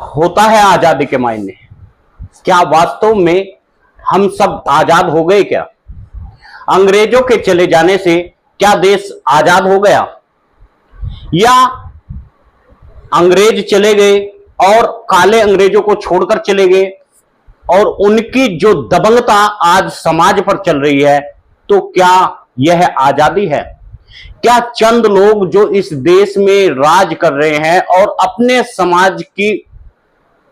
होता है आजादी के मायने? क्या वास्तव में हम सब आजाद हो गए क्या? अंग्रेजों के चले जाने से क्या देश आजाद हो गया, या अंग्रेज चले गए और काले अंग्रेजों को छोड़कर चले गए और उनकी जो दबंगता आज समाज पर चल रही है, तो क्या यह आजादी है? क्या चंद लोग जो इस देश में राज कर रहे हैं और अपने समाज की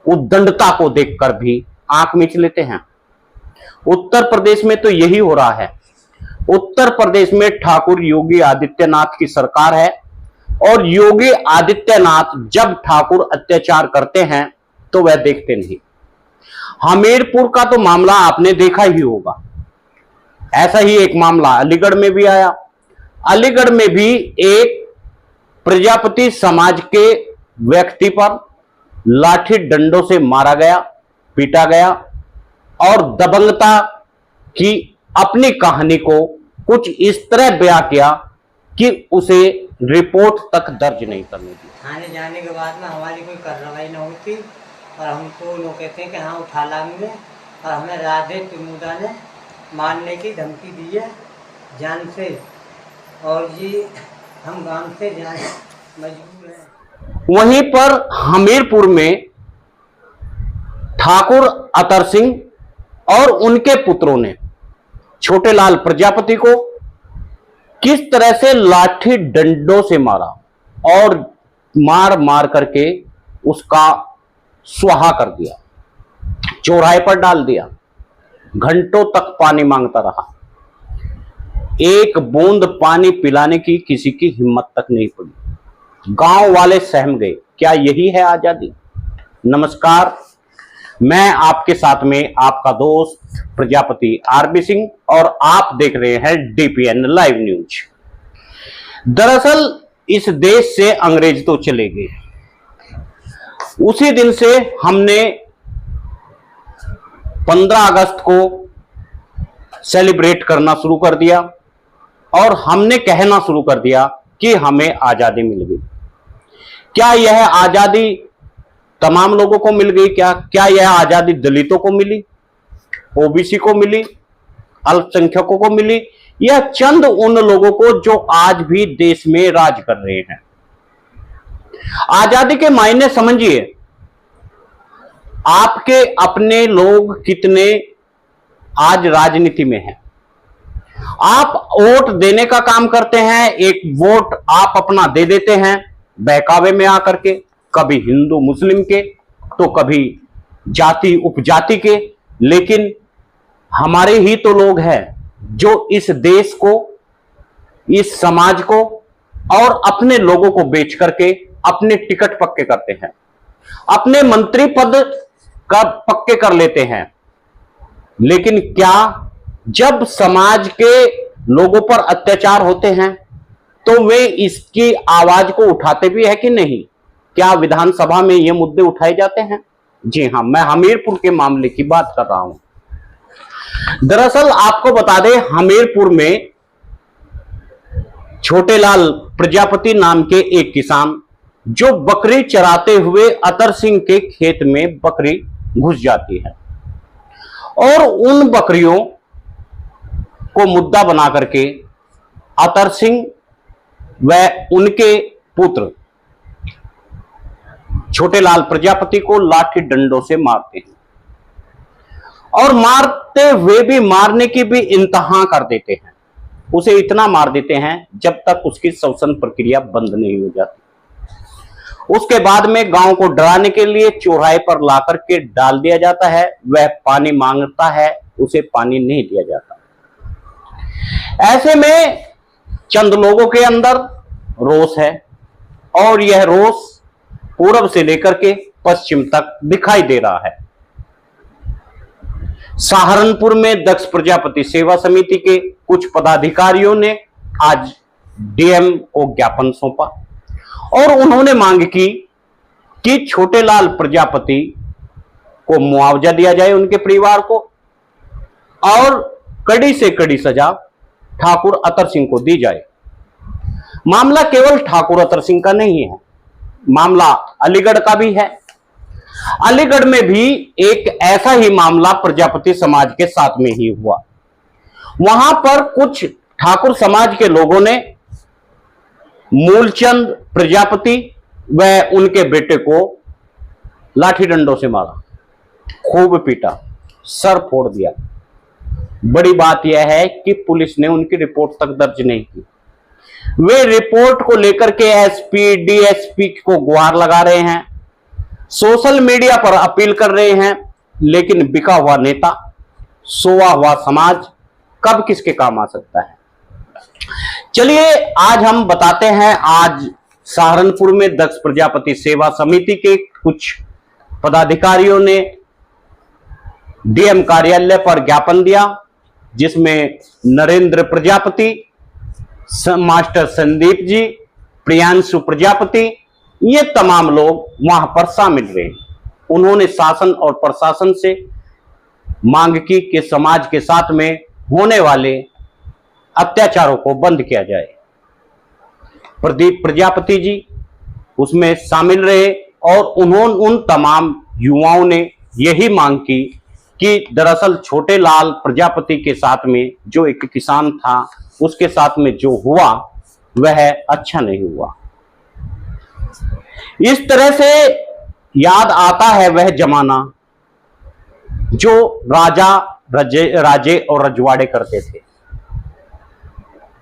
उद्दंडता को देखकर भी आंख मीच लेते हैं? उत्तर प्रदेश में तो यही हो रहा है। उत्तर प्रदेश में ठाकुर योगी आदित्यनाथ की सरकार है और योगी आदित्यनाथ जब ठाकुर अत्याचार करते हैं तो वह देखते नहीं। हमीरपुर का तो मामला आपने देखा ही होगा। ऐसा ही एक मामला अलीगढ़ में भी आया। अलीगढ़ में भी एक प्रजापति समाज के व्यक्ति पर लाठी डंडों से मारा गया, पीटा गया और दबंगता की अपनी कहानी को कुछ इस तरह बयां किया कि उसे रिपोर्ट तक दर्ज नहीं करने दी। थाने जाने के बाद में हमारी कोई कार्रवाई न हुई थी और हमको लोग कहते हैं कि हाँ उठा लाएंगे, और हमें राधे तिमुदा ने मारने की धमकी दी है जान से, और ये हम गांव से जाने मजबूर हैं। वहीं पर हमीरपुर में ठाकुर अतर सिंह और उनके पुत्रों ने छोटेलाल प्रजापति को किस तरह से लाठी डंडों से मारा और मार मार करके उसका सुहा कर दिया, चौराहे पर डाल दिया। घंटों तक पानी मांगता रहा, एक बूंद पानी पिलाने की किसी की हिम्मत तक नहीं पड़ी। गांव वाले सहम गए। क्या यही है आजादी? नमस्कार, मैं आपके साथ में आपका दोस्त प्रजापति आरबी सिंह और आप देख रहे हैं डीपीएन लाइव न्यूज। दरअसल इस देश से अंग्रेज तो चले गए, उसी दिन से हमने 15 अगस्त को सेलिब्रेट करना शुरू कर दिया और हमने कहना शुरू कर दिया कि हमें आजादी मिल गई। क्या यह आजादी तमाम लोगों को मिल गई? क्या यह आजादी दलितों को मिली, ओबीसी को मिली, अल्पसंख्यकों को मिली, या चंद उन लोगों को जो आज भी देश में राज कर रहे हैं? आजादी के मायने समझिए। आपके अपने लोग कितने आज राजनीति में हैं? आप वोट देने का काम करते हैं, एक वोट आप अपना दे देते हैं बहकावे में आकर के, कभी हिंदू मुस्लिम के तो कभी जाति उपजाति के, लेकिन हमारे ही तो लोग हैं जो इस देश को, इस समाज को और अपने लोगों को बेच करके अपने टिकट पक्के करते हैं, अपने मंत्री पद का पक्के कर लेते हैं। लेकिन क्या जब समाज के लोगों पर अत्याचार होते हैं तो वे इसकी आवाज को उठाते भी है कि नहीं? क्या विधानसभा में ये मुद्दे उठाए जाते हैं? जी हां, मैं हमीरपुर के मामले की बात कर रहा हूं। दरअसल आपको बता दें, हमीरपुर में छोटेलाल प्रजापति नाम के एक किसान जो बकरी चराते हुए अतर सिंह के खेत में बकरी घुस जाती है और उन बकरियों को मुद्दा बना करके अतर सिंह व उनके पुत्र छोटेलाल प्रजापति को लाठी डंडों से मारते हैं और मारते हुए भी मारने की भी इंतहा कर देते हैं। उसे इतना मार देते हैं जब तक उसकी श्वसन प्रक्रिया बंद नहीं हो जाती। उसके बाद में गांव को डराने के लिए चौराहे पर लाकर के डाल दिया जाता है। वह पानी मांगता है, उसे पानी नहीं दिया जाता। ऐसे में चंद लोगों के अंदर रोष है और यह रोष पूर्व से लेकर के पश्चिम तक दिखाई दे रहा है। सहारनपुर में दक्ष प्रजापति सेवा समिति के कुछ पदाधिकारियों ने आज डीएम को ज्ञापन सौंपा और उन्होंने मांग की कि छोटेलाल प्रजापति को मुआवजा दिया जाए, उनके परिवार को, और कड़ी से कड़ी सजा ठाकुर अतर सिंह को दी जाए। मामला केवल ठाकुर अतर सिंह का नहीं है, मामला अलीगढ़ का भी है। अलीगढ़ में भी एक ऐसा ही मामला प्रजापति समाज के साथ में ही हुआ। वहां पर कुछ ठाकुर समाज के लोगों ने मूलचंद प्रजापति व उनके बेटे को लाठी डंडों से मारा, खूब पीटा, सर फोड़ दिया। बड़ी बात यह है कि पुलिस ने उनकी रिपोर्ट तक दर्ज नहीं की। वे रिपोर्ट को लेकर के एसपी डीएसपी को गुहार लगा रहे हैं, सोशल मीडिया पर अपील कर रहे हैं, लेकिन बिका हुआ नेता, सोया हुआ समाज कब किसके काम आ सकता है। चलिए आज हम बताते हैं, आज सहारनपुर में दक्ष प्रजापति सेवा समिति के कुछ पदाधिकारियों ने डीएम कार्यालय पर ज्ञापन दिया, जिसमें नरेंद्र प्रजापति, मास्टर संदीप जी, प्रियांशु प्रजापति, ये तमाम लोग वहां पर शामिल रहे। उन्होंने शासन और प्रशासन से मांग की कि समाज के साथ में होने वाले अत्याचारों को बंद किया जाए। प्रदीप प्रजापति जी उसमें शामिल रहे और उन तमाम युवाओं ने यही मांग की कि दरअसल छोटे लाल प्रजापति के साथ में जो एक किसान था, उसके साथ में जो हुआ वह अच्छा नहीं हुआ। इस तरह से याद आता है वह जमाना जो राजे और रजवाड़े करते थे।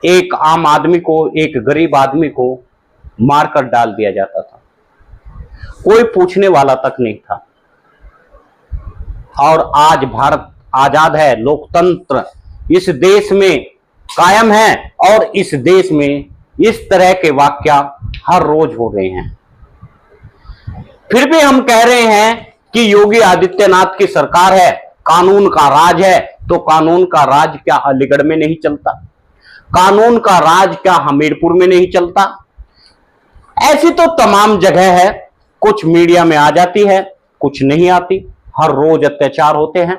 एक आम आदमी को, एक गरीब आदमी को मारकर डाल दिया जाता था, कोई पूछने वाला तक नहीं था। और आज भारत आजाद है, लोकतंत्र इस देश में कायम है और इस देश में इस तरह के वाकया हर रोज हो रहे हैं। फिर भी हम कह रहे हैं कि योगी आदित्यनाथ की सरकार है, कानून का राज है, तो कानून का राज क्या अलीगढ़ में नहीं चलता? कानून का राज क्या हमीरपुर में नहीं चलता? ऐसी तो तमाम जगह है, कुछ मीडिया में आ जाती है, कुछ नहीं आती। हर रोज अत्याचार होते हैं,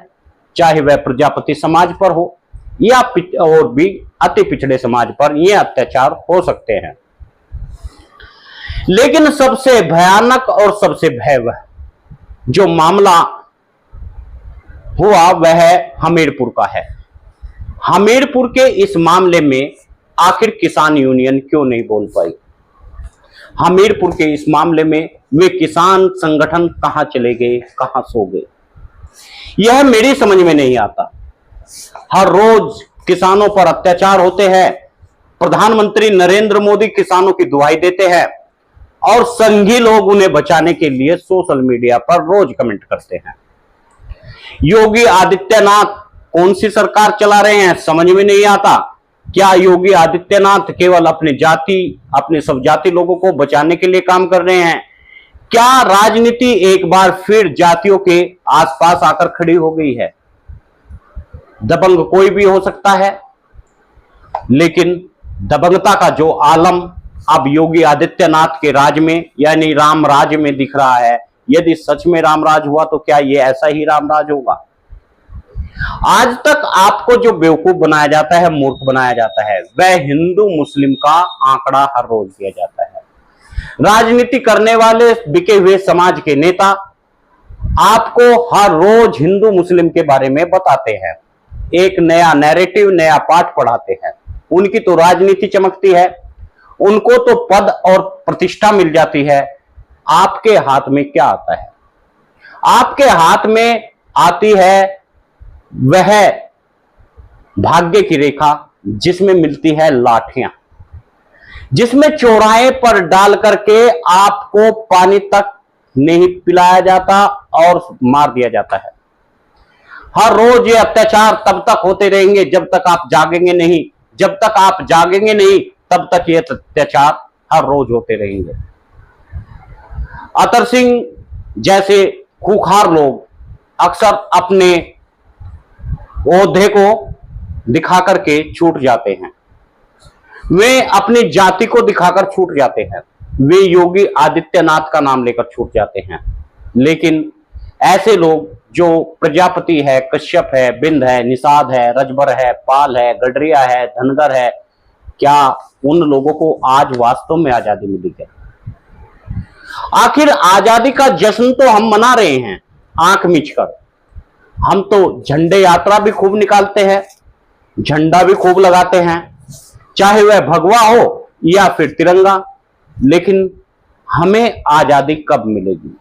चाहे वह प्रजापति समाज पर हो या और भी अति पिछड़े समाज पर ये अत्याचार हो सकते हैं। लेकिन सबसे भयानक और सबसे भयावह जो मामला हुआ वह हमीरपुर का है। हमीरपुर के इस मामले में आखिर किसान यूनियन क्यों नहीं बोल पाई? हमीरपुर के इस मामले में वे किसान संगठन कहां चले गए, कहां सो गए, यह मेरी समझ में नहीं आता। हर रोज किसानों पर अत्याचार होते हैं, प्रधानमंत्री नरेंद्र मोदी किसानों की दुहाई देते हैं और संघी लोग उन्हें बचाने के लिए सोशल मीडिया पर रोज कमेंट करते हैं। योगी आदित्यनाथ कौन सी सरकार चला रहे हैं समझ में नहीं आता। क्या योगी आदित्यनाथ केवल अपने सब जाति लोगों को बचाने के लिए काम कर रहे हैं? क्या राजनीति एक बार फिर जातियों के आसपास आकर खड़ी हो गई है? दबंग कोई भी हो सकता है, लेकिन दबंगता का जो आलम अब योगी आदित्यनाथ के राज में यानी राम राज में दिख रहा है, यदि सच में रामराज हुआ तो क्या ये ऐसा ही रामराज होगा? आज तक आपको जो बेवकूफ बनाया जाता है, मूर्ख बनाया जाता है, वह हिंदू मुस्लिम का आंकड़ा हर रोज दिया जाता है। राजनीति करने वाले बिके हुए समाज के नेता आपको हर रोज हिंदू मुस्लिम के बारे में बताते हैं, एक नया नैरेटिव, नया पाठ पढ़ाते हैं। उनकी तो राजनीति चमकती है, उनको तो पद और प्रतिष्ठा मिल जाती है। आपके हाथ में क्या आता है? आपके हाथ में आती है वह भाग्य की रेखा, जिसमें मिलती है लाठियां, जिसमें चौराहे पर डाल करके आपको पानी तक नहीं पिलाया जाता और मार दिया जाता है। हर रोज ये अत्याचार तब तक होते रहेंगे जब तक आप जागेंगे नहीं। जब तक आप जागेंगे नहीं तब तक ये अत्याचार हर रोज होते रहेंगे। अतर सिंह जैसे खूंखार लोग अक्सर अपने ओहदे को दिखा करके छूट जाते हैं, वे अपनी जाति को दिखाकर छूट जाते हैं, वे योगी आदित्यनाथ का नाम लेकर छूट जाते हैं। लेकिन ऐसे लोग जो प्रजापति है, कश्यप है, बिंद है, निषाद है, रजबर है, पाल है, गडरिया है, धनगर है, क्या उन लोगों को आज वास्तव में आजादी मिली है? आखिर आजादी का जश्न तो हम मना रहे हैं आंख मिचकर। हम तो झंडे यात्रा भी खूब निकालते हैं, झंडा भी खूब लगाते हैं, चाहे वह भगवा हो या फिर तिरंगा। लेकिन हमें आजादी कब मिलेगी?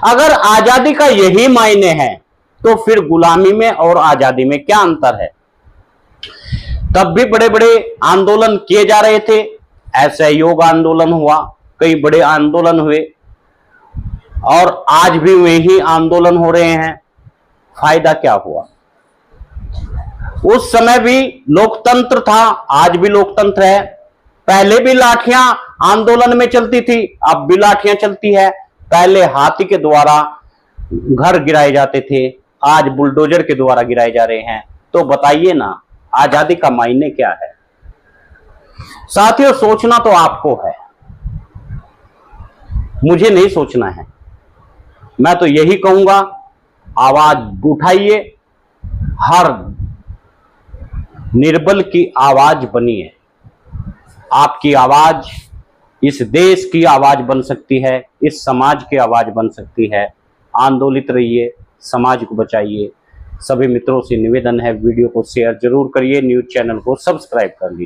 अगर आजादी का यही मायने है तो फिर गुलामी में और आजादी में क्या अंतर है? तब भी बड़े बड़े आंदोलन किए जा रहे थे, असहयोग आंदोलन हुआ, कई बड़े आंदोलन हुए, और आज भी वही आंदोलन हो रहे हैं। फायदा क्या हुआ? उस समय भी लोकतंत्र था, आज भी लोकतंत्र है। पहले भी लाठियां आंदोलन में चलती थी, अब भी लाठियां चलती है। पहले हाथी के द्वारा घर गिराए जाते थे, आज बुलडोजर के द्वारा गिराए जा रहे हैं। तो बताइए ना, आजादी का मायने क्या है? साथियों, सोचना तो आपको है, मुझे नहीं सोचना है। मैं तो यही कहूंगा, आवाज उठाइए, हर निर्बल की आवाज बनिए। आपकी आवाज इस देश की आवाज बन सकती है, इस समाज की आवाज बन सकती है। आंदोलित रहिए, समाज को बचाइए। सभी मित्रों से निवेदन है, वीडियो को शेयर जरूर करिए, न्यूज चैनल को सब्सक्राइब कर लीजिए।